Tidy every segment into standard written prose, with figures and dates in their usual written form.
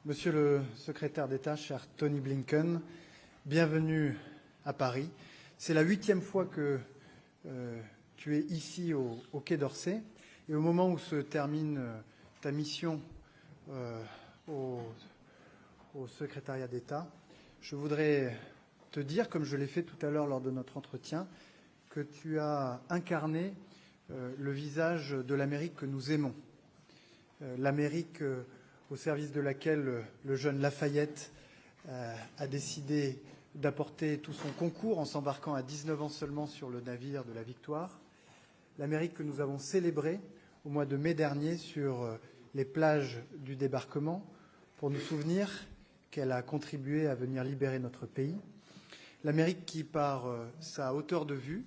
Monsieur le secrétaire d'État, cher Tony Blinken, bienvenue à Paris. C'est la 8e fois que tu es ici au Quai d'Orsay. Et au moment où se termine ta mission au secrétariat d'État, je voudrais te dire, comme je l'ai fait tout à l'heure lors de notre entretien, que tu as incarné le visage de l'Amérique que nous aimons. L'Amérique au service de laquelle le jeune Lafayette a décidé d'apporter tout son concours en s'embarquant à 19 ans seulement sur le navire de la Victoire. L'Amérique que nous avons célébrée au mois de mai dernier sur les plages du débarquement pour nous souvenir qu'elle a contribué à venir libérer notre pays. L'Amérique qui, par sa hauteur de vue,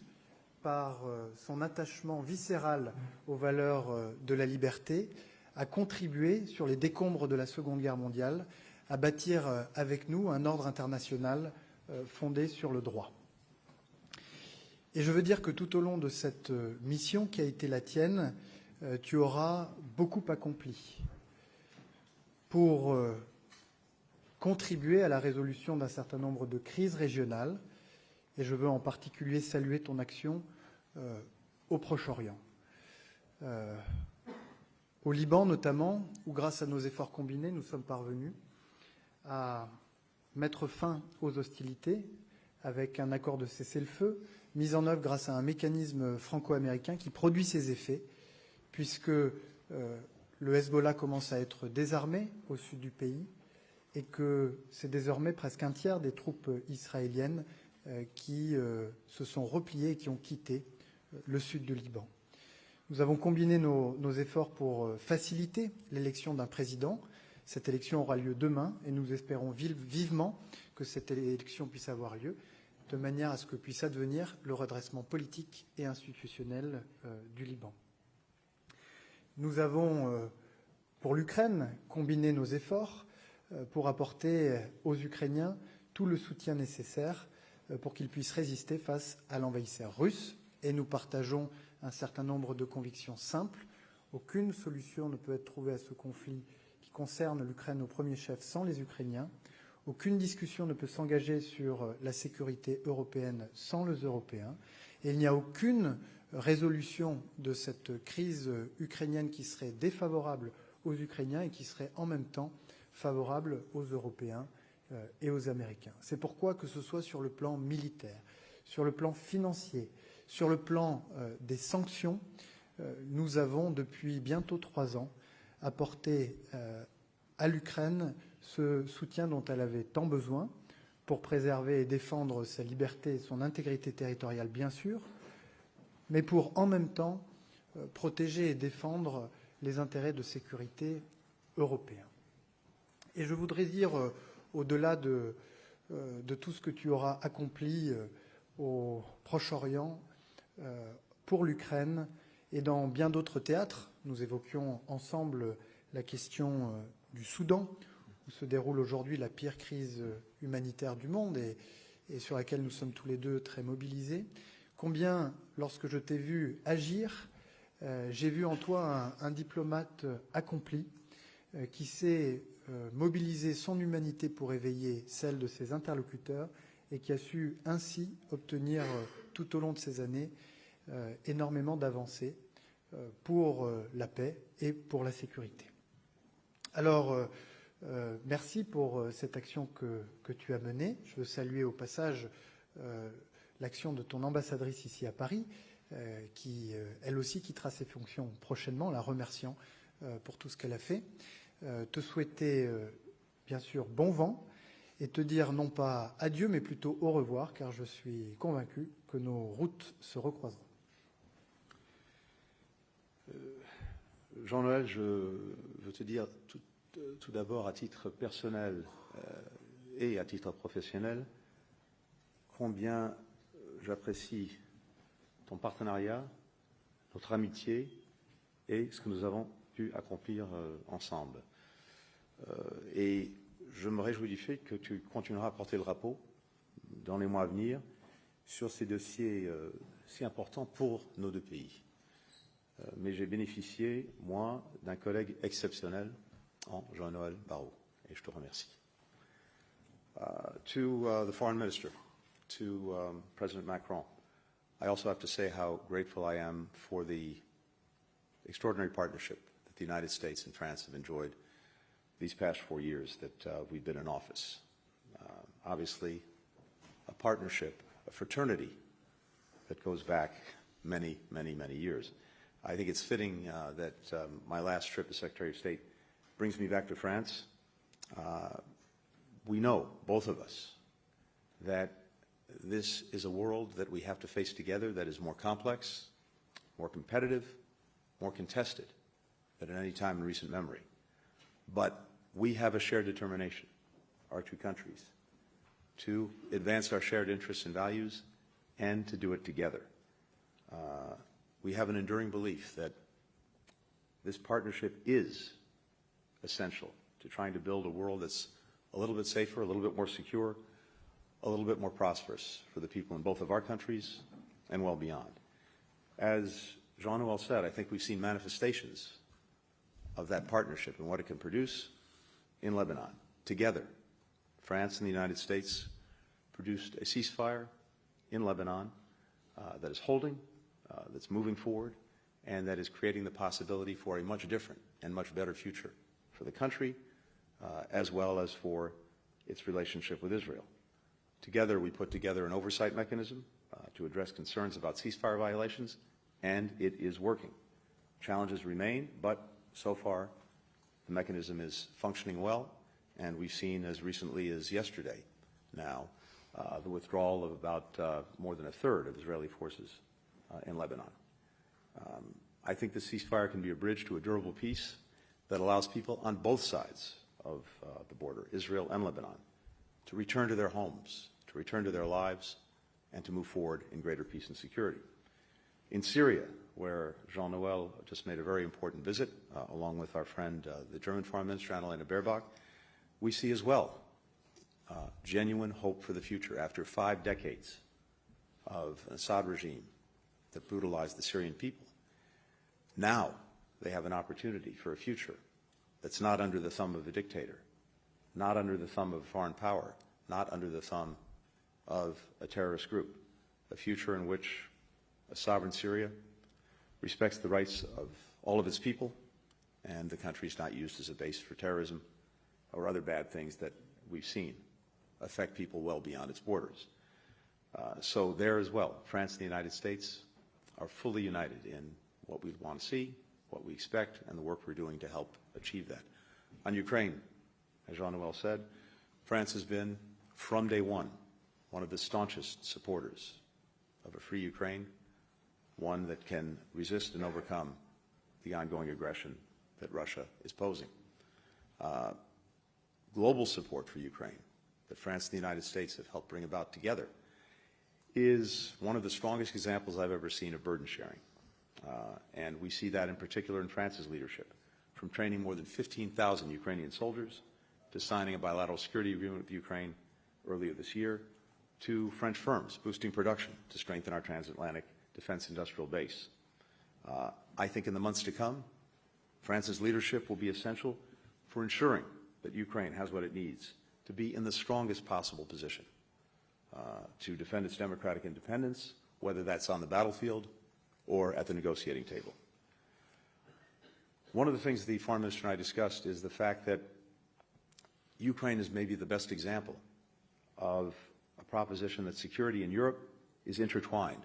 par son attachement viscéral aux valeurs de la liberté, a contribué, sur les décombres de la Seconde Guerre mondiale, à bâtir avec nous un ordre international fondé sur le droit. Et je veux dire que tout au long de cette mission qui a été la tienne, tu auras beaucoup accompli pour contribuer à la résolution d'un certain nombre de crises régionales. Et je veux en particulier saluer ton action au Proche-Orient. Au Liban notamment, où grâce à nos efforts combinés, nous sommes parvenus à mettre fin aux hostilités avec un accord de cessez-le-feu, mis en œuvre grâce à un mécanisme franco-américain qui produit ses effets, puisque le Hezbollah commence à être désarmé au sud du pays et que c'est désormais presque un tiers des troupes israéliennes qui se sont repliées et qui ont quitté le sud du Liban. Nous avons combiné nos efforts pour faciliter l'élection d'un président. Cette élection aura lieu demain et nous espérons vivement que cette élection puisse avoir lieu de manière à ce que puisse advenir le redressement politique et institutionnel du Liban. Nous avons, pour l'Ukraine, combiné nos efforts pour apporter aux Ukrainiens tout le soutien nécessaire pour qu'ils puissent résister face à l'envahisseur russe. Et nous partageons un certain nombre de convictions simples. Aucune solution ne peut être trouvée à ce conflit qui concerne l'Ukraine au premier chef sans les Ukrainiens. Aucune discussion ne peut s'engager sur la sécurité européenne sans les Européens. Et il n'y a aucune résolution de cette crise ukrainienne qui serait défavorable aux Ukrainiens et qui serait en même temps favorable aux Européens et aux Américains. C'est pourquoi, que ce soit sur le plan militaire, sur le plan financier, sur le plan des sanctions, nous avons, depuis bientôt 3 ans, apporté à l'Ukraine ce soutien dont elle avait tant besoin pour préserver et défendre sa liberté et son intégrité territoriale, bien sûr, mais pour, en même temps, protéger et défendre les intérêts de sécurité européens. Et je voudrais dire, au-delà de tout ce que tu auras accompli au Proche-Orient, pour l'Ukraine et dans bien d'autres théâtres. Nous évoquions ensemble la question du Soudan, où se déroule aujourd'hui la pire crise humanitaire du monde et sur laquelle nous sommes tous les deux très mobilisés. Combien, lorsque je t'ai vu agir, j'ai vu en toi un diplomate accompli qui sait mobiliser son humanité pour éveiller celle de ses interlocuteurs et qui a su ainsi obtenir tout au long de ces années énormément d'avancées pour la paix et pour la sécurité. Alors, merci pour cette action que tu as menée. Je veux saluer au passage l'action de ton ambassadrice ici à Paris, qui, elle aussi, quittera ses fonctions prochainement, la remerciant pour tout ce qu'elle a fait. Te souhaiter, bien sûr, bon vent et te dire non pas adieu, mais plutôt au revoir, car je suis convaincu que nos routes se recroiseront. Jean-Noël, je veux te dire tout d'abord à titre personnel et à titre professionnel combien j'apprécie ton partenariat, notre amitié et ce que nous avons pu accomplir ensemble. Et je me réjouis du fait que tu continueras à porter le drapeau dans les mois à venir sur ces dossiers si importants pour nos deux pays. Mais j'ai bénéficié, moi, d'un collègue exceptionnel en Jean-Noël Barrot. Et je te remercie. To the Foreign Minister, to President Macron, I also have to say how grateful I am for the extraordinary partnership that the United States and France have enjoyed these past 4 years that we've been in office. Obviously, a partnership, a fraternity that goes back many, many, many years. I think it's fitting that my last trip as Secretary of State brings me back to France. We know, both of us, that this is a world that we have to face together that is more complex, more competitive, more contested than at any time in recent memory. But we have a shared determination, our two countries, to advance our shared interests and values and to do it together. We have an enduring belief that this partnership is essential to trying to build a world that's a little bit safer, a little bit more secure, a little bit more prosperous for the people in both of our countries and well beyond. As Jean-Noel said, I think we've seen manifestations of that partnership and what it can produce in Lebanon. Together, France and the United States produced a ceasefire in Lebanon that is holding, that's moving forward, and that is creating the possibility for a much different and much better future for the country, as well as for its relationship with Israel. Together, we put together an oversight mechanism to address concerns about ceasefire violations, and it is working. Challenges remain, but so far the mechanism is functioning well, and we've seen as recently as yesterday now the withdrawal of about more than a third of Israeli forces in Lebanon. I think the ceasefire can be a bridge to a durable peace that allows people on both sides of the border, Israel and Lebanon, to return to their homes, to return to their lives, and to move forward in greater peace and security. In Syria, where Jean-Noel just made a very important visit, along with our friend, the German Foreign Minister, Annalena Baerbock, we see as well genuine hope for the future after 5 decades of an Assad regime that brutalized the Syrian people. Now they have an opportunity for a future that's not under the thumb of a dictator, not under the thumb of a foreign power, not under the thumb of a terrorist group, a future in which a sovereign Syria respects the rights of all of its people, and the country is not used as a base for terrorism or other bad things that we've seen affect people well beyond its borders. So there as well, France and the United States are fully united in what we want to see, what we expect, and the work we're doing to help achieve that. On Ukraine, as Jean-Noel said, France has been, from day one of the staunchest supporters of a free Ukraine, one that can resist and overcome the ongoing aggression that Russia is posing. Global support for Ukraine that France and the United States have helped bring about together is one of the strongest examples I've ever seen of burden sharing. And we see that in particular in France's leadership, from training more than 15,000 Ukrainian soldiers to signing a bilateral security agreement with Ukraine earlier this year, to French firms boosting production to strengthen our transatlantic defense industrial base. I think in the months to come, France's leadership will be essential for ensuring that Ukraine has what it needs to be in the strongest possible position to defend its democratic independence, whether that's on the battlefield or at the negotiating table. One of the things the Foreign Minister and I discussed is the fact that Ukraine is maybe the best example of a proposition that security in Europe is intertwined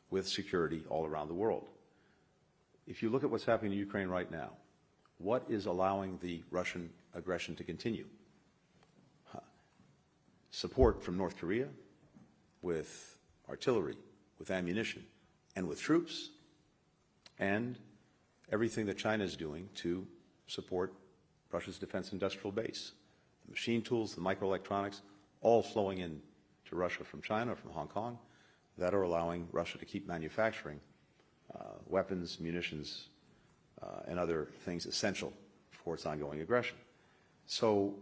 with security all around the world. If you look at what's happening in Ukraine right now, what is allowing the Russian aggression to continue? Support from North Korea with artillery, with ammunition, and with troops, and everything that China is doing to support Russia's defense industrial base. The machine tools, the microelectronics, all flowing in to Russia from China, from Hong Kong, that are allowing Russia to keep manufacturing weapons, munitions, and other things essential for its ongoing aggression. So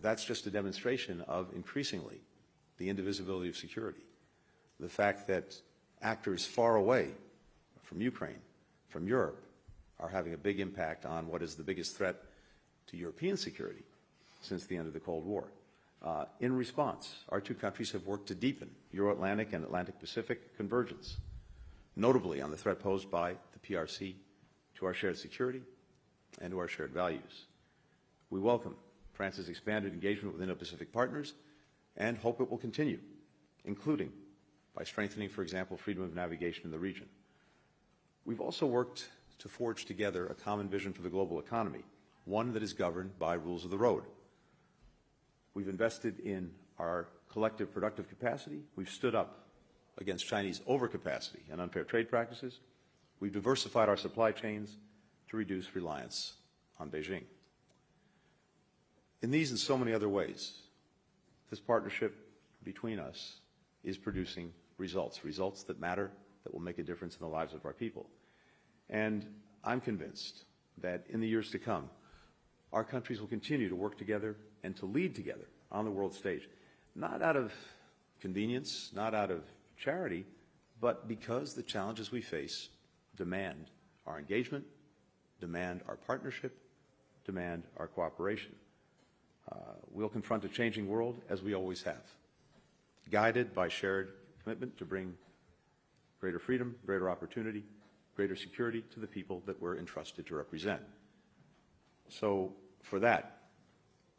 that's just a demonstration of increasingly the indivisibility of security. The fact that actors far away from Ukraine, from Europe, are having a big impact on what is the biggest threat to European security. since the end of the Cold War. In response, our two countries have worked to deepen Euro-Atlantic and Atlantic-Pacific convergence, notably on the threat posed by the PRC to our shared security and to our shared values. We welcome France's expanded engagement with Indo-Pacific partners and hope it will continue, including by strengthening, for example, freedom of navigation in the region. We've also worked to forge together a common vision for the global economy, one that is governed by rules of the road. We've invested in our collective productive capacity. We've stood up against Chinese overcapacity and unfair trade practices. We've diversified our supply chains to reduce reliance on Beijing. In these and so many other ways, this partnership between us is producing results that matter, that will make a difference in the lives of our people. And I'm convinced that in the years to come, our countries will continue to work together and to lead together on the world stage, not out of convenience, not out of charity, but because the challenges we face demand our engagement, demand our partnership, demand our cooperation. We'll confront a changing world as we always have, guided by shared commitment to bring greater freedom, greater opportunity, greater security to the people that we're entrusted to represent. So for that,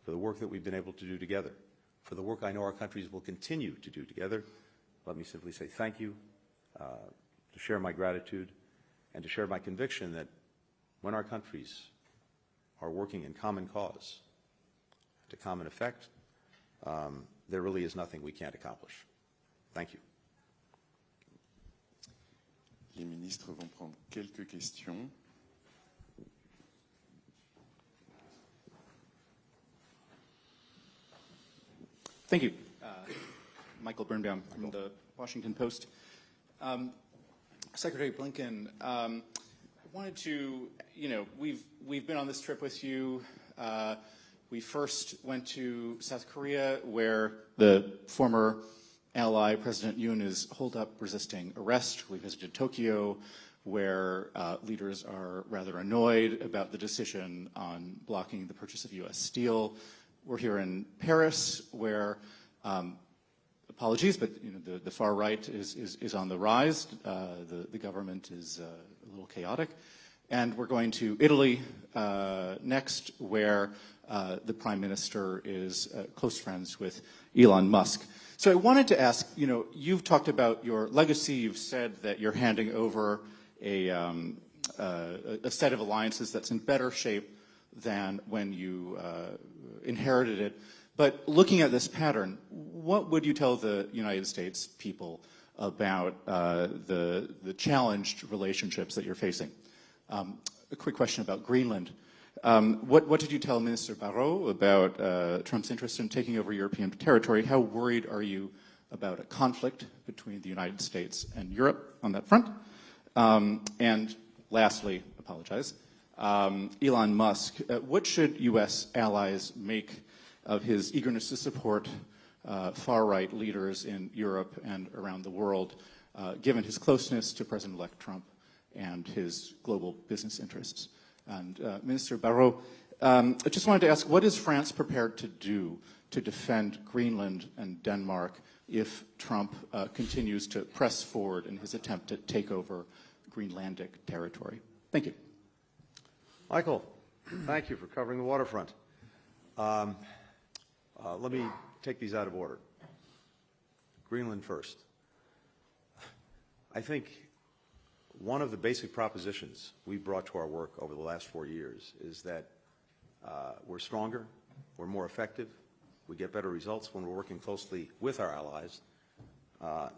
for the work that we've been able to do together, for the work I know our countries will continue to do together, let me simply say thank you, to share my gratitude, and to share my conviction that when our countries are working in common cause, to common effect, there really is nothing we can't accomplish. Thank you. Les ministres vont prendre quelques questions. Thank you. Michael Birnbaum from the Washington Post. Secretary Blinken, I wanted to, we've been on this trip with you. We first went to South Korea, where the former ally, President Yoon, is holed up resisting arrest. We visited Tokyo, where leaders are rather annoyed about the decision on blocking the purchase of U.S. steel. We're here in Paris, where, apologies, but the far right is on the rise. The government is a little chaotic. And we're going to Italy next, where the Prime Minister is close friends with Elon Musk. So I wanted to ask, you've talked about your legacy. You've said that you're handing over a set of alliances that's in better shape than when you inherited it. But looking at this pattern, what would you tell the United States people about the challenged relationships that you're facing? A quick question about Greenland. What did you tell Minister Barrot about Trump's interest in taking over European territory? How worried are you about a conflict between the United States and Europe on that front? And lastly, apologize, Elon Musk, what should U.S. allies make of his eagerness to support far-right leaders in Europe and around the world, given his closeness to President-elect Trump and his global business interests? And Minister Barrot, I just wanted to ask, what is France prepared to do to defend Greenland and Denmark if Trump continues to press forward in his attempt to take over Greenlandic territory? Thank you. Michael, thank you for covering the waterfront. Let me take these out of order. Greenland first. I think one of the basic propositions we brought to our work over the last 4 years is that we're stronger, we're more effective, we get better results when we're working closely with our allies,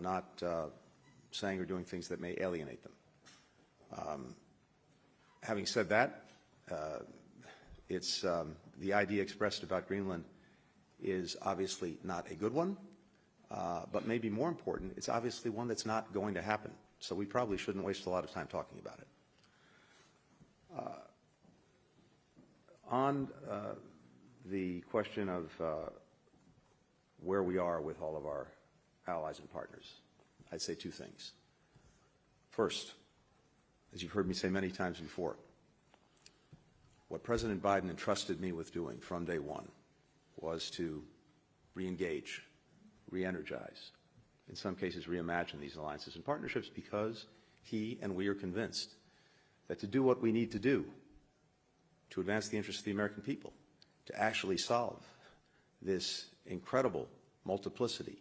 not saying or doing things that may alienate them. Having said that, it's the idea expressed about Greenland is obviously not a good one, but maybe more important, it's obviously one that's not going to happen. So we probably shouldn't waste a lot of time talking about it. On the question of where we are with all of our allies and partners, I'd say two things. First, as you've heard me say many times before, what President Biden entrusted me with doing from day one was to re-engage, re-energize, in some cases reimagine these alliances and partnerships, because he and we are convinced that to do what we need to do to advance the interests of the American people, to actually solve this incredible multiplicity,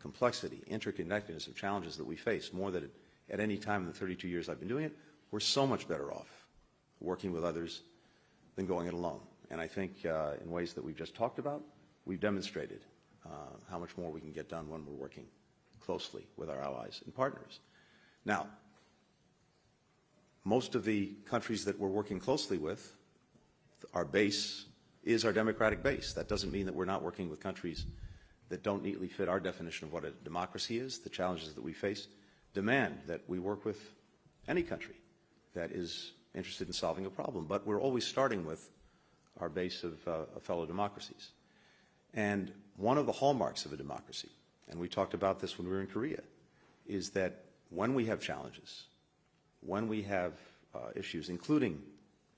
complexity, interconnectedness of challenges that we face, more than at any time in the 32 years I've been doing it, we're so much better off working with others than going it alone. And I think in ways that we've just talked about, we've demonstrated how much more we can get done when we're working closely with our allies and partners. Now, most of the countries that we're working closely with, our base is our democratic base. That doesn't mean that we're not working with countries that don't neatly fit our definition of what a democracy is. The challenges that we face demand that we work with any country that is interested in solving a problem. But we're always starting with our base of fellow democracies. And one of the hallmarks of a democracy, and we talked about this when we were in Korea, is that when we have challenges, when we have issues, including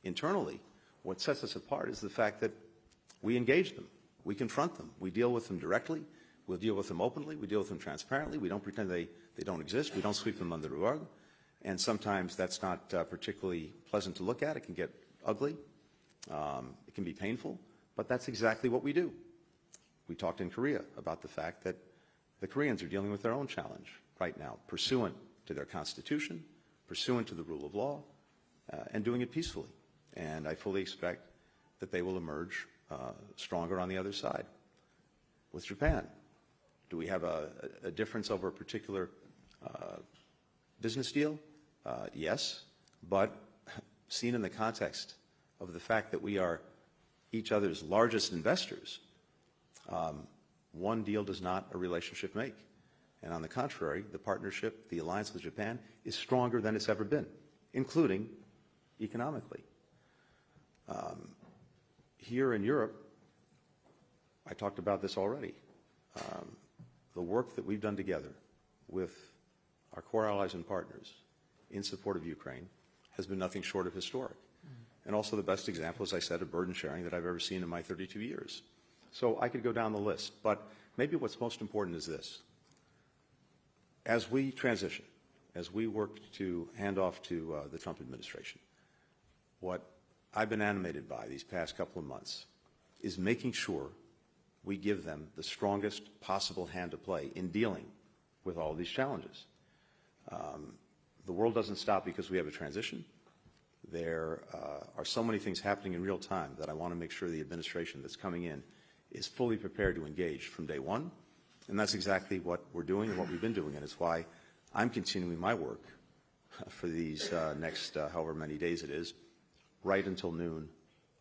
internally, what sets us apart is the fact that we engage them, we confront them, we deal with them directly, we'll deal with them openly, we deal with them transparently, we don't pretend they don't exist, we don't sweep them under the rug, and sometimes that's not particularly pleasant to look at. It can get ugly, it can be painful, but that's exactly what we do. We talked in Korea about the fact that the Koreans are dealing with their own challenge right now, pursuant to their constitution, pursuant to the rule of law, and doing it peacefully. And I fully expect that they will emerge stronger on the other side. With Japan, do we have a difference over a particular business deal? Yes, but seen in the context of the fact that we are each other's largest investors, one deal does not a relationship make. And on the contrary, the partnership, the alliance with Japan, is stronger than it's ever been, including economically. Here in Europe, I talked about this already. The work that we've done together with our core allies and partners in support of Ukraine has been nothing short of historic. And also the best example, as I said, of burden sharing that I've ever seen in my 32 years. So I could go down the list, but maybe what's most important is this. As we transition, as we work to hand off to the Trump administration, what I've been animated by these past couple of months is making sure we give them the strongest possible hand to play in dealing with all of these challenges. The world doesn't stop because we have a transition. There are so many things happening in real time that I want to make sure the administration that's coming in is fully prepared to engage from day one. And that's exactly what we're doing and what we've been doing. And it's why I'm continuing my work for these next however many days it is, right until noon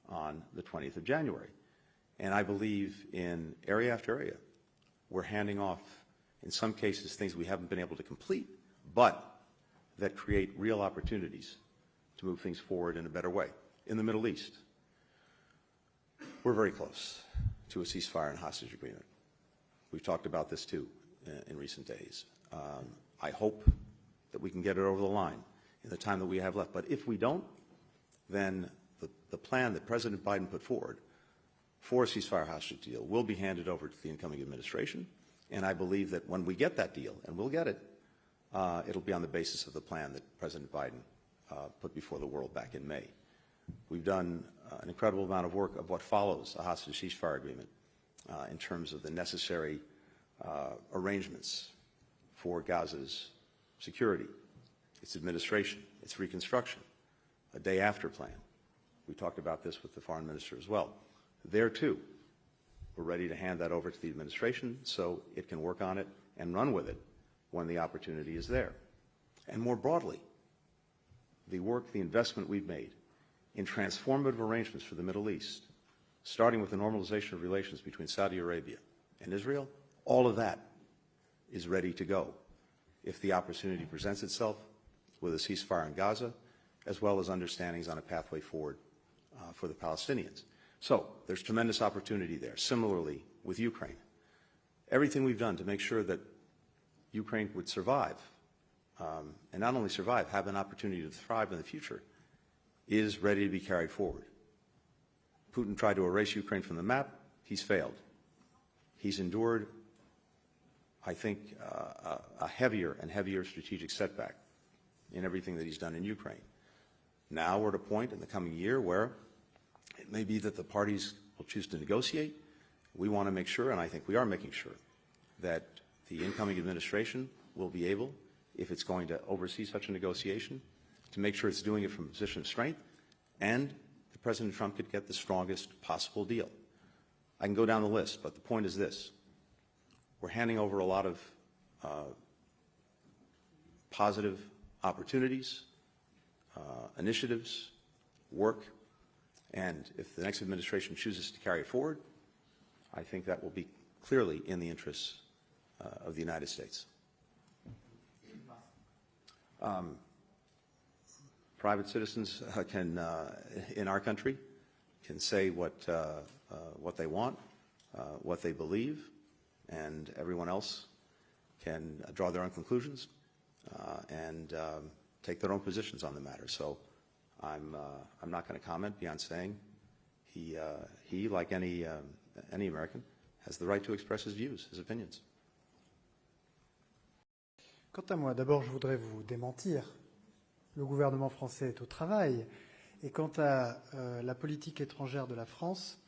on the 20th of January. And I believe in area after area, we're handing off, in some cases, things we haven't been able to complete, but that create real opportunities to move things forward in a better way. In the Middle East, we're very close to a ceasefire and hostage agreement. We've talked about this too in recent days. I hope that we can get it over the line in the time that we have left. But if we don't, then the plan that President Biden put forward for a ceasefire hostage deal will be handed over to the incoming administration. And I believe that when we get that deal, and we'll get it, it'll be on the basis of the plan that President Biden put before the world back in May. We've done an incredible amount of work of what follows a hostage ceasefire agreement in terms of the necessary arrangements for Gaza's security, its administration, its reconstruction, a day-after plan. We talked about this with the foreign minister as well. There, too, we're ready to hand that over to the administration so it can work on it and run with it when the opportunity is there. And more broadly, the work, the investment we've made in transformative arrangements for the Middle East, starting with the normalization of relations between Saudi Arabia and Israel, all of that is ready to go if the opportunity presents itself with a ceasefire in Gaza, as well as understandings on a pathway forward for the Palestinians. So there's tremendous opportunity there. Similarly, with Ukraine, everything we've done to make sure that Ukraine would survive, and not only survive, have an opportunity to thrive in the future, is ready to be carried forward. Putin tried to erase Ukraine from the map. he's failed. He's endured, I think, a heavier and heavier strategic setback in everything that he's done in Ukraine. Now we're at a point in the coming year where it may be that the parties will choose to negotiate. We want to make sure, and I think we are making sure, that the incoming administration will be able, if it's going to oversee such a negotiation, to make sure it's doing it from a position of strength, and that President Trump could get the strongest possible deal. I can go down the list, but the point is this. We're handing over a lot of positive opportunities, initiatives, work, and if the next administration chooses to carry it forward, I think that will be clearly in the interests of the United States. Private citizens can, in our country, can say what they want, what they believe, and everyone else can draw their own conclusions and take their own positions on the matter. So I'm not going to comment beyond saying he like any American, has the right to express his views, his opinions. Quant à moi, d'abord, je voudrais vous démentir. Le gouvernement français est au travail. Et quant à la politique étrangère de la France,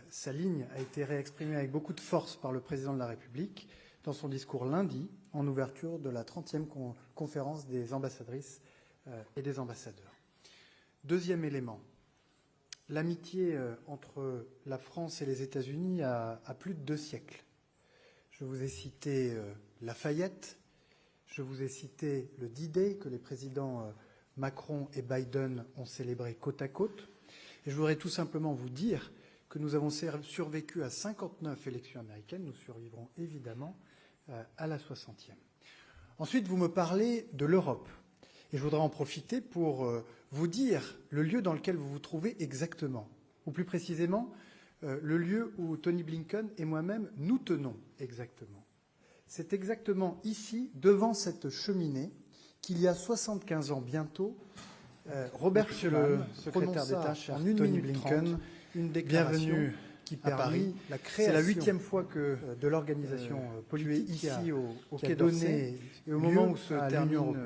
sa ligne a été réexprimée avec beaucoup de force par le président de la République dans son discours lundi, en ouverture de la 30e conférence des ambassadrices et des ambassadeurs. Deuxième élément, l'amitié entre la France et les États-Unis a plus de 2 siècles. Je vous ai cité Lafayette, je vous ai cité le D-Day que les présidents Macron et Biden ont célébré côte à côte. Et je voudrais tout simplement vous dire que nous avons survécu à 59 élections américaines, nous survivrons évidemment à la 60e. Ensuite, vous me parlez de l'Europe. Et je voudrais en profiter pour vous dire le lieu dans lequel vous vous trouvez exactement. Ou plus précisément, le lieu où Tony Blinken et moi-même nous tenons exactement. C'est exactement ici, devant cette cheminée, qu'il y a 75 ans bientôt, Robert Schuman, secrétaire d'État, cher Tony Blinken, une déclaration qui permet la création. C'est la 8e fois que de l'organisation politique ici au Quai d'Orsay, et au moment où se termine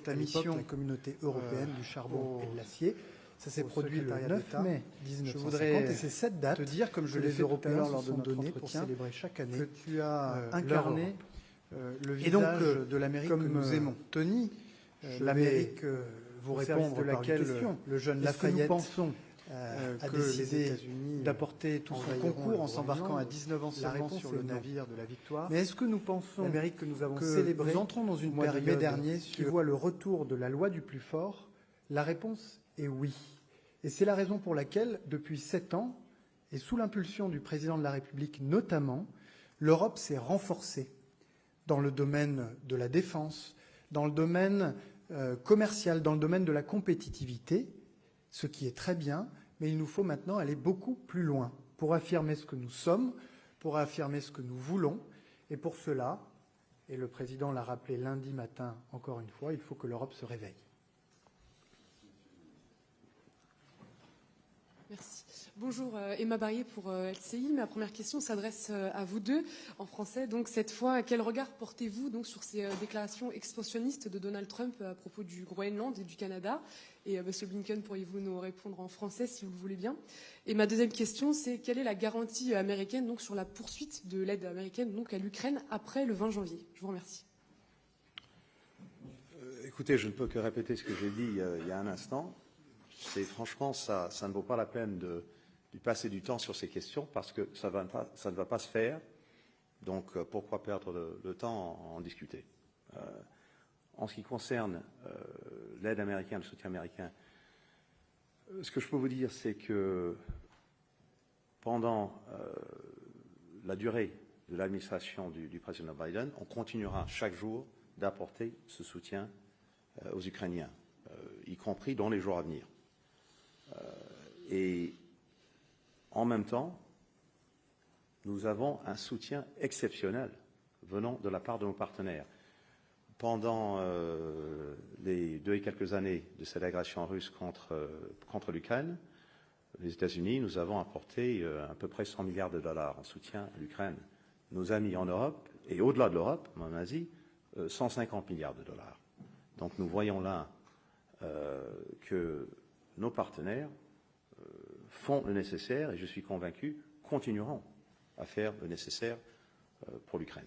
la mission de la communauté européenne du charbon et de l'acier. Ça s'est produit le 9 mai 1950 et c'est cette date, te dire, comme je l'ai fait tout à l'heure lors de notre entretien, pour célébrer chaque année, que tu as incarné le visage de l'Amérique que nous aimons. Tony, l'Amérique vous répondre de laquelle le jeune Lafayette a décidé d'apporter tout son concours en s'embarquant à 19 ans seulement sur le navire de la Victoire. Mais est-ce que nous pensons l'Amérique que nous avons célébrée, nous entrons dans une période de mai dernier qui voit le retour de la loi du plus fort? La réponse est oui. Et c'est la raison pour laquelle, depuis 7 ans, et sous l'impulsion du président de la République notamment, l'Europe s'est renforcée dans le domaine de la défense, dans le domaine commercial, dans le domaine de la compétitivité, ce qui est très bien, mais il nous faut maintenant aller beaucoup plus loin pour affirmer ce que nous sommes, pour affirmer ce que nous voulons. Et pour cela, et le président l'a rappelé lundi matin encore une fois, il faut que l'Europe se réveille. Merci. Bonjour, Emma Barrier pour LCI. Ma première question s'adresse à vous deux en français. Donc cette fois, quel regard portez-vous donc sur ces déclarations expansionnistes de Donald Trump à propos du Groenland et du Canada? Et Monsieur Blinken, pourriez-vous nous répondre en français si vous le voulez bien? Et ma deuxième question, c'est quelle est la garantie américaine donc sur la poursuite de l'aide américaine donc à l'Ukraine après le 20 janvier? Je vous remercie. Écoutez, je ne peux que répéter ce que j'ai dit il y a un instant. Franchement, ça ne vaut pas la peine de passer du temps sur ces questions parce que ça ne va pas se faire. Donc, pourquoi perdre le temps à en discuter? En ce qui concerne l'aide américaine, le soutien américain, ce que je peux vous dire, c'est que pendant la durée de l'administration du président Biden, on continuera chaque jour d'apporter ce soutien aux Ukrainiens, y compris dans les jours à venir. Et en même temps, nous avons un soutien exceptionnel venant de la part de nos partenaires. Pendant les 2 et quelques années de cette agression russe contre l'Ukraine, les États-Unis, nous avons apporté à peu près 100 milliards de dollars en soutien à l'Ukraine. Nos amis en Europe, et au-delà de l'Europe, en Asie, 150 milliards de dollars. Donc nous voyons là que nos partenaires font le nécessaire, et je suis convaincu, continueront à faire le nécessaire pour l'Ukraine.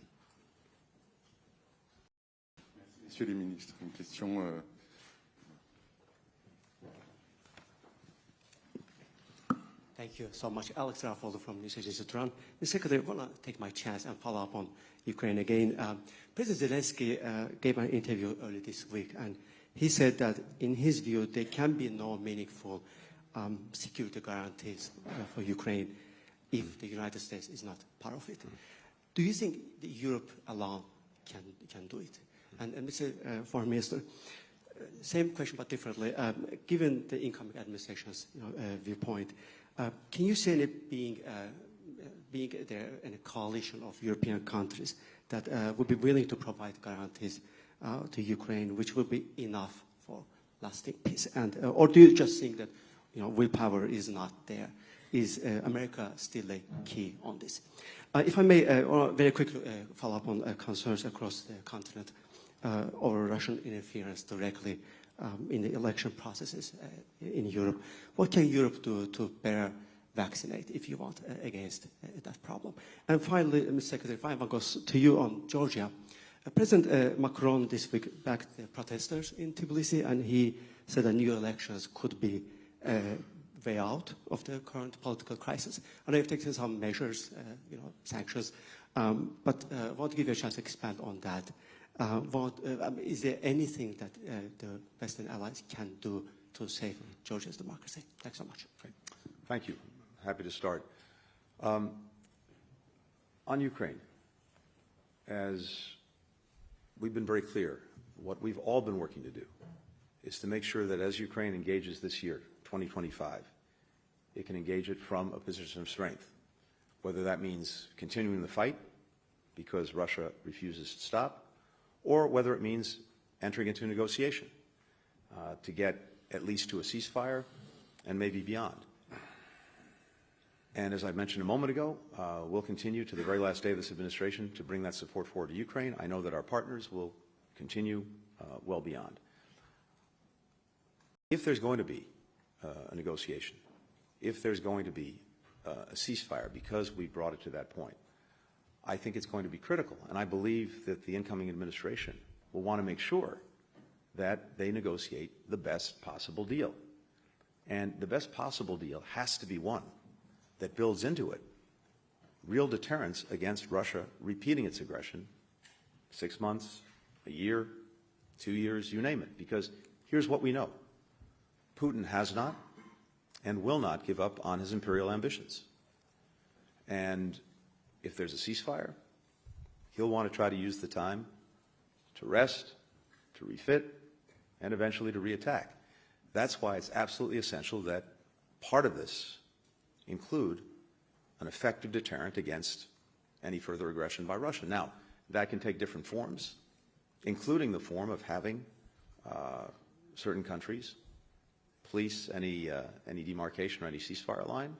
Merci, messieurs les ministres. Une question. Thank you so much. Alex Raffoldo from News Agency Tehran. Mr. Secretary, I want to take my chance and follow up on Ukraine again. President Zelensky gave an interview early this week, and he said that, in his view, there can be no meaningful security guarantees for Ukraine if the United States is not part of it. Do you think that Europe alone can do it? And Mr. Foreign Minister, same question but differently. Given the incoming administration's viewpoint, can you see it being there in a coalition of European countries that would be willing to provide guarantees to Ukraine, which will be enough for lasting peace? And or do you just think that willpower is not there? Is America still a key on this? If I may, very quickly follow up on concerns across the continent over Russian interference directly in the election processes in Europe. What can Europe do to better vaccinate, if you want, against that problem? And finally, Mr. Secretary, if I go to you on Georgia. President Macron this week backed the protesters in Tbilisi, and he said that new elections could be a way out of the current political crisis. And they've taken some measures, sanctions, but I want to give you a chance to expand on that. Is there anything that the Western allies can do to save Georgia's democracy? Thanks so much. Thank you. Happy to start. On Ukraine, as we've been very clear, what we've all been working to do is to make sure that as Ukraine engages this year, 2025, it can engage it from a position of strength, whether that means continuing the fight because Russia refuses to stop, or whether it means entering into negotiation to get at least to a ceasefire and maybe beyond. And as I mentioned a moment ago, we'll continue to the very last day of this administration to bring that support forward to Ukraine. I know that our partners will continue well beyond. If there's going to be a negotiation, if there's going to be a ceasefire because we brought it to that point, I think it's going to be critical, and I believe that the incoming administration will want to make sure that they negotiate the best possible deal. And the best possible deal has to be one that builds into it real deterrence against Russia repeating its aggression 6 months, a year, 2 years, you name it. Because here's what we know. Putin has not and will not give up on his imperial ambitions. And if there's a ceasefire, he'll want to try to use the time to rest, to refit, and eventually to reattack. That's why it's absolutely essential that part of this include an effective deterrent against any further aggression by Russia. Now, that can take different forms, including the form of having certain countries police any demarcation or any ceasefire line.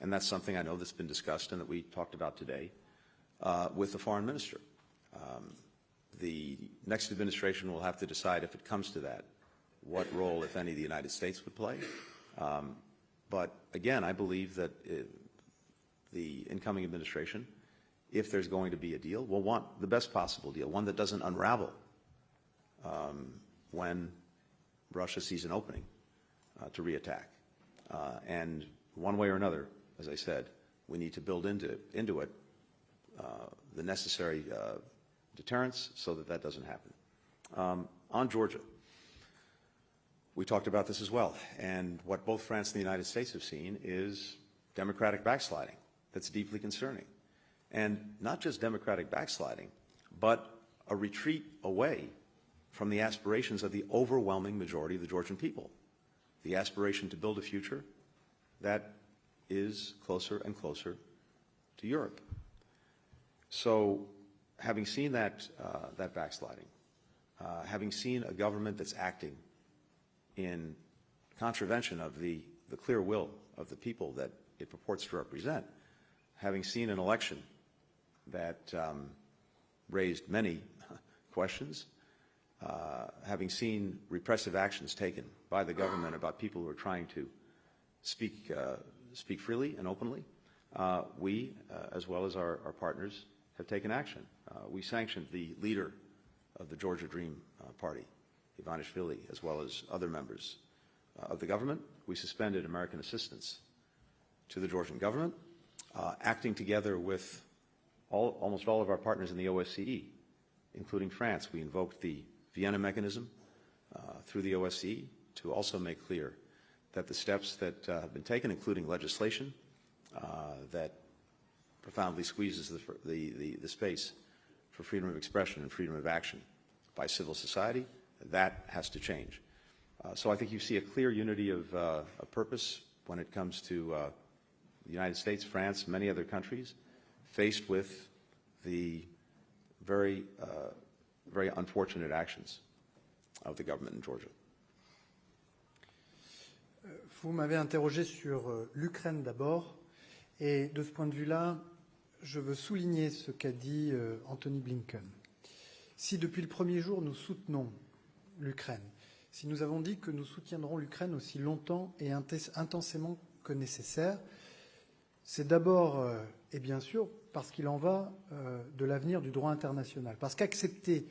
And that's something I know that's been discussed and that we talked about today with the foreign minister. The next administration will have to decide, if it comes to that, what role, if any, the United States would play. But again, I believe that the incoming administration, if there's going to be a deal, will want the best possible deal, one that doesn't unravel when Russia sees an opening to reattack. And one way or another, as I said, we need to build into it the necessary deterrence so that that doesn't happen. On Georgia, we talked about this as well, and what both France and the United States have seen is democratic backsliding that's deeply concerning. And not just democratic backsliding, but a retreat away from the aspirations of the overwhelming majority of the Georgian people, the aspiration to build a future that is closer and closer to Europe. So having seen that backsliding, having seen a government that's acting in contravention of the clear will of the people that it purports to represent, having seen an election that raised many questions, having seen repressive actions taken by the government about people who are trying to speak freely and openly, we, as well as our partners, have taken action. We sanctioned the leader of the Georgia Dream Party, Ivanishvili, as well as other members of the government. We suspended American assistance to the Georgian government, acting together with almost all of our partners in the OSCE, including France. We invoked the Vienna mechanism through the OSCE to also make clear that the steps that have been taken, including legislation that profoundly squeezes the space for freedom of expression and freedom of action by civil society, that has to change. So I think you see a clear unity of purpose when it comes to the United States, France, many other countries, faced with the very unfortunate actions of the government in Georgia. Vous m'avez interrogé sur l'Ukraine d'abord, et de ce point de vue-là, je veux souligner ce qu'a dit Antony Blinken. Si depuis le premier jour nous soutenons l'Ukraine, si nous avons dit que nous soutiendrons l'Ukraine aussi longtemps et intensément que nécessaire, c'est d'abord et bien sûr parce qu'il en va de l'avenir du droit international. Parce qu'accepter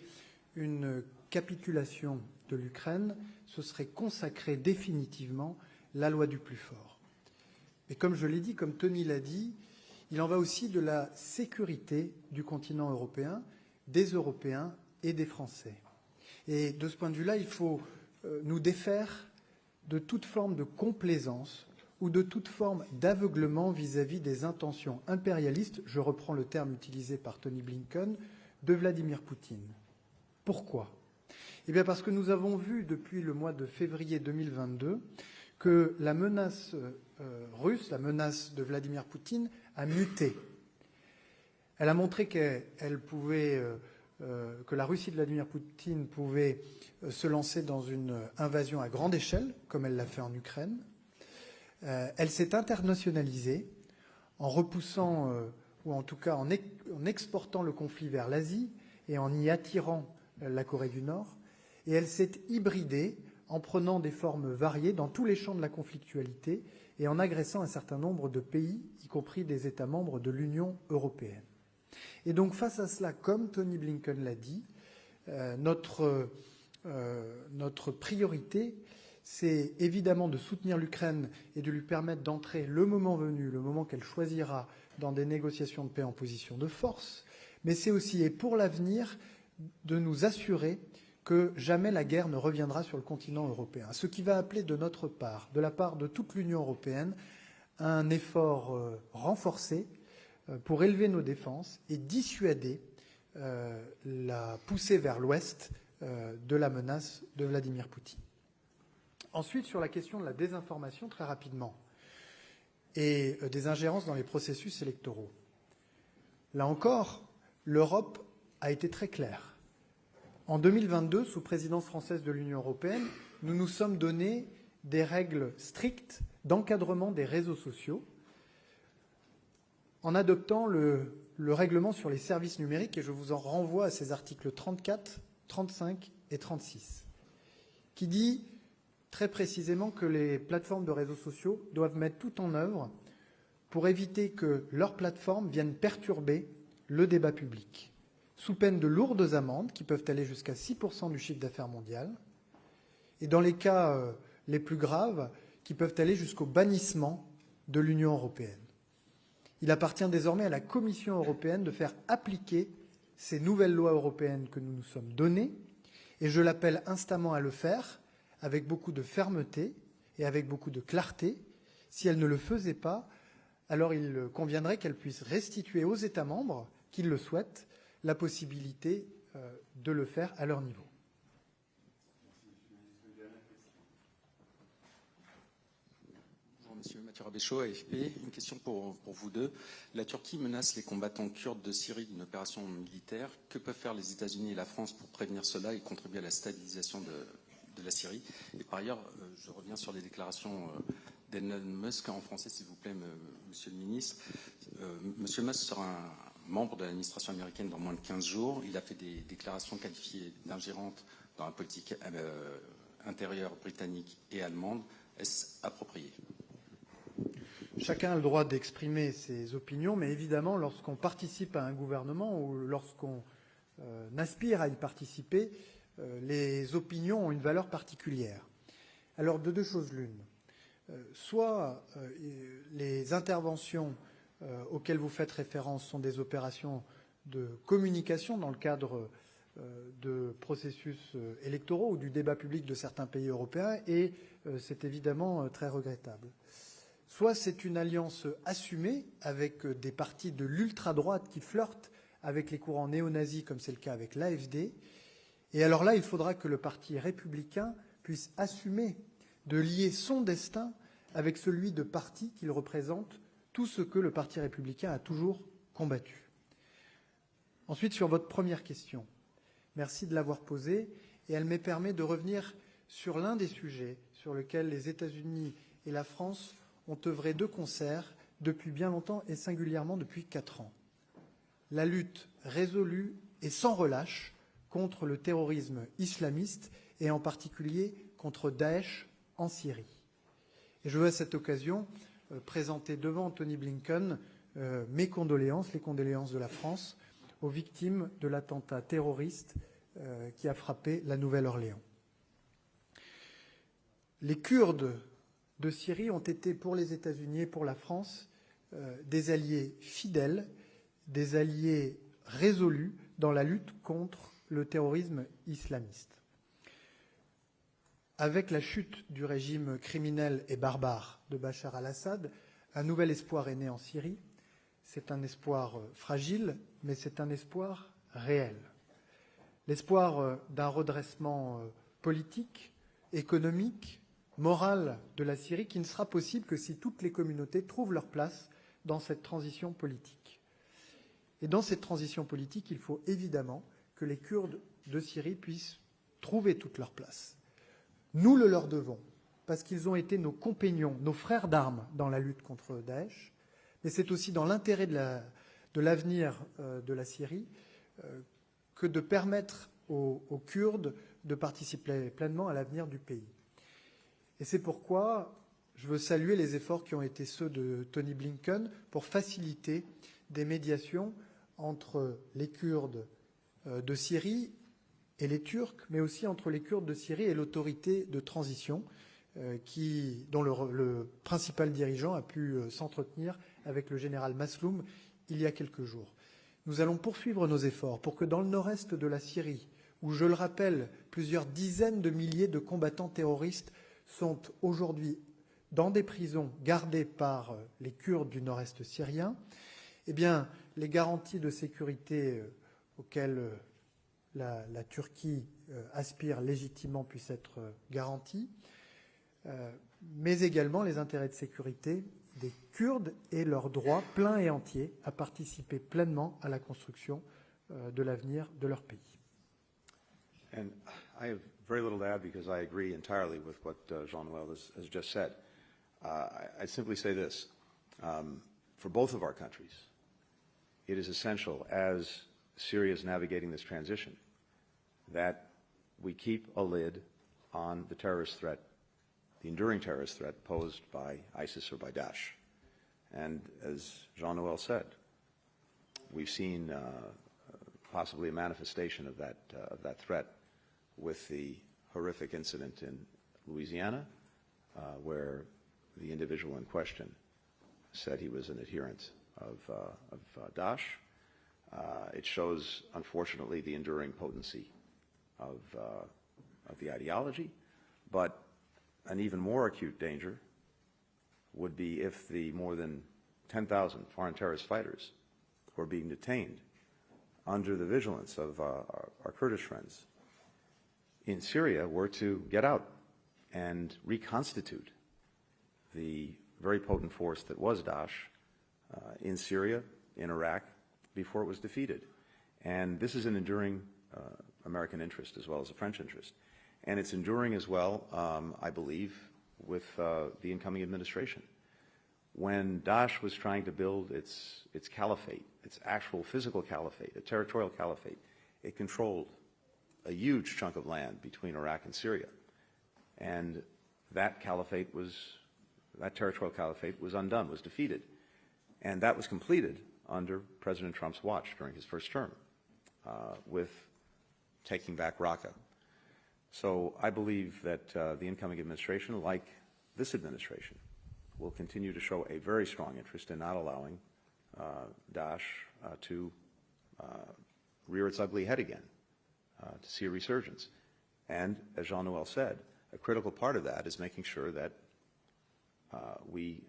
une capitulation de l'Ukraine, ce serait consacrer définitivement la loi du plus fort. Et comme je l'ai dit, comme Tony l'a dit, il en va aussi de la sécurité du continent européen, des Européens et des Français. Et de ce point de vue-là, il faut nous défaire de toute forme de complaisance ou de toute forme d'aveuglement vis-à-vis des intentions impérialistes, je reprends le terme utilisé par Tony Blinken, de Vladimir Poutine. Pourquoi ? Eh bien parce que nous avons vu depuis le mois de février 2022 que la menace russe, la menace de Vladimir Poutine, a muté. Elle a montré qu'elle pouvait, que la Russie de Vladimir Poutine pouvait se lancer dans une invasion à grande échelle, comme elle l'a fait en Ukraine. Elle s'est internationalisée en repoussant, ou en tout cas en exportant le conflit vers l'Asie et en y attirant la Corée du Nord. Et elle s'est hybridée en prenant des formes variées dans tous les champs de la conflictualité et en agressant un certain nombre de pays, y compris des États membres de l'Union européenne. Et donc face à cela, comme Tony Blinken l'a dit, notre priorité, c'est évidemment de soutenir l'Ukraine et de lui permettre d'entrer le moment venu, le moment qu'elle choisira, dans des négociations de paix en position de force, mais c'est aussi, et pour l'avenir, de nous assurer que jamais la guerre ne reviendra sur le continent européen. Ce qui va appeler de notre part, de la part de toute l'Union européenne, un effort renforcé pour élever nos défenses et dissuader la poussée vers l'ouest de la menace de Vladimir Poutine. Ensuite, sur la question de la désinformation, très rapidement, et des ingérences dans les processus électoraux. Là encore, l'Europe a été très claire. En 2022, sous présidence française de l'Union européenne, nous nous sommes donné des règles strictes d'encadrement des réseaux sociaux en adoptant le règlement sur les services numériques, et je vous en renvoie à ces articles 34, 35 et 36, qui dit très précisément que les plateformes de réseaux sociaux doivent mettre tout en œuvre pour éviter que leurs plateformes viennent perturber le débat public, sous peine de lourdes amendes qui peuvent aller jusqu'à 6% du chiffre d'affaires mondial, et dans les cas les plus graves, qui peuvent aller jusqu'au bannissement de l'Union européenne. Il appartient désormais à la Commission européenne de faire appliquer ces nouvelles lois européennes que nous nous sommes données, et je l'appelle instamment à le faire avec beaucoup de fermeté et avec beaucoup de clarté. Si elle ne le faisait pas, alors il conviendrait qu'elle puisse restituer aux États membres qui le souhaitent la possibilité de le faire à leur niveau. Bonjour Monsieur Mathieu Rabéchaud, AFP. Une question pour vous deux. La Turquie menace les combattants kurdes de Syrie d'une opération militaire. Que peuvent faire les États-Unis et la France pour prévenir cela et contribuer à la stabilisation de la Syrie? Et par ailleurs, je reviens sur les déclarations d'Elon Musk en français, s'il vous plaît, Monsieur le ministre. Monsieur Musk sera un membre de l'administration américaine dans moins de 15 jours. Il a fait des déclarations qualifiées d'ingérentes dans la politique intérieure britannique et allemande. Est-ce approprié? Chacun a le droit d'exprimer ses opinions, mais évidemment, lorsqu'on participe à un gouvernement ou lorsqu'on aspire à y participer, les opinions ont une valeur particulière. Alors, de deux choses l'une. Soit les interventions auxquelles vous faites référence sont des opérations de communication dans le cadre de processus électoraux ou du débat public de certains pays européens, et c'est évidemment très regrettable. Soit c'est une alliance assumée avec des partis de l'ultra-droite qui flirtent avec les courants néo-nazis, comme c'est le cas avec l'AfD. Et alors là, il faudra que le parti républicain puisse assumer de lier son destin avec celui de partis qu'il représente, tout ce que le Parti républicain a toujours combattu. Ensuite, sur votre première question, merci de l'avoir posée, et elle me permet de revenir sur l'un des sujets sur lesquels les États-Unis et la France ont œuvré de concert depuis bien longtemps et singulièrement depuis 4 ans. La lutte résolue et sans relâche contre le terrorisme islamiste et en particulier contre Daesh en Syrie. Et je veux à cette occasion présenter devant Antony Blinken mes condoléances, les condoléances de la France, aux victimes de l'attentat terroriste qui a frappé la Nouvelle-Orléans. Les Kurdes de Syrie ont été pour les États-Unis et pour la France des alliés fidèles, des alliés résolus dans la lutte contre le terrorisme islamiste. Avec la chute du régime criminel et barbare de Bashar Assad, un nouvel espoir est né en Syrie. C'est un espoir fragile, mais c'est un espoir réel. L'espoir d'un redressement politique, économique, moral de la Syrie qui ne sera possible que si toutes les communautés trouvent leur place dans cette transition politique. Et dans cette transition politique, il faut évidemment que les Kurdes de Syrie puissent trouver toute leur place. Nous le leur devons, parce qu'ils ont été nos compagnons, nos frères d'armes dans la lutte contre Daesh, mais c'est aussi dans l'intérêt de l'avenir de la Syrie que de permettre aux Kurdes de participer pleinement à l'avenir du pays. Et c'est pourquoi je veux saluer les efforts qui ont été ceux de Tony Blinken pour faciliter des médiations entre les Kurdes de Syrie et les Turcs, mais aussi entre les Kurdes de Syrie et l'autorité de transition, dont le principal dirigeant a pu s'entretenir avec le général Masloum il y a quelques jours. Nous allons poursuivre nos efforts pour que dans le nord-est de la Syrie, où, je le rappelle, plusieurs dizaines de milliers de combattants terroristes sont aujourd'hui dans des prisons gardées par les Kurdes du nord-est syrien, eh bien, les garanties de sécurité auxquelles la Turquie aspire légitimement puissent être garanties, mais également les intérêts de sécurité des Kurdes et leur droit plein et entier à participer pleinement à la construction de l'avenir de leur pays. And I have very little to add because I agree entirely with what Jean-Noel has just said. I simply say this. For both of our countries, it is essential, as Syria is navigating this transition, that we keep a lid on the terrorist threat, the enduring terrorist threat posed by ISIS or by Daesh. And as Jean-Noel said, we've seen possibly a manifestation of that threat with the horrific incident in Louisiana, where the individual in question said he was an adherent of Daesh. It shows, unfortunately, the enduring potency of the ideology, but an even more acute danger would be if the more than 10,000 foreign terrorist fighters who are being detained under the vigilance of our Kurdish friends in Syria were to get out and reconstitute the very potent force that was Daesh in Syria, in Iraq, before it was defeated. And this is an enduring American interest as well as a French interest. And it's enduring as well, I believe, with the incoming administration. When Daesh was trying to build its caliphate, its actual physical caliphate, a territorial caliphate, it controlled a huge chunk of land between Iraq and Syria. And that territorial caliphate was undone, was defeated. And that was completed under President Trump's watch during his first term, with taking back Raqqa. So I believe that the incoming administration, like this administration, will continue to show a very strong interest in not allowing Daesh to rear its ugly head again, to see a resurgence. And as Jean-Noel said, a critical part of that is making sure that we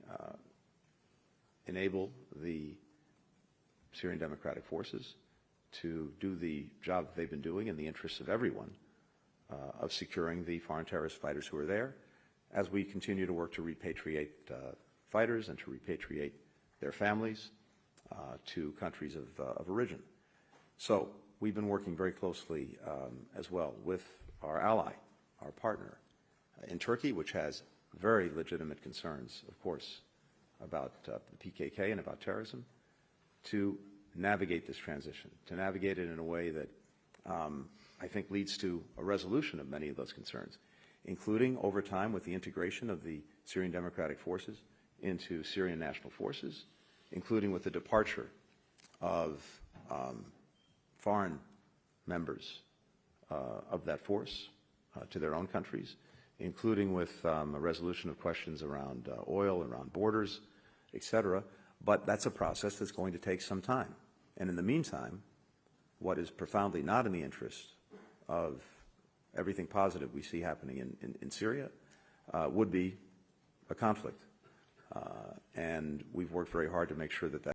enable the Syrian Democratic Forces to do the job they've been doing in the interests of everyone, of securing the foreign terrorist fighters who are there, as we continue to work to repatriate fighters and to repatriate their families to countries of origin. So we've been working very closely as well with our ally, our partner in Turkey, which has very legitimate concerns, of course, about the PKK and about terrorism, to navigate this transition, to navigate it in a way that I think leads to a resolution of many of those concerns, including over time with the integration of the Syrian Democratic Forces into Syrian national forces, including with the departure of foreign members of that force to their own countries, including with a resolution of questions around oil, around borders, etc. But that's a process that's going to take some time. And in the meantime, what is profoundly not in the interest of everything positive we see happening in Syria would be a conflict. And we've worked very hard to make sure that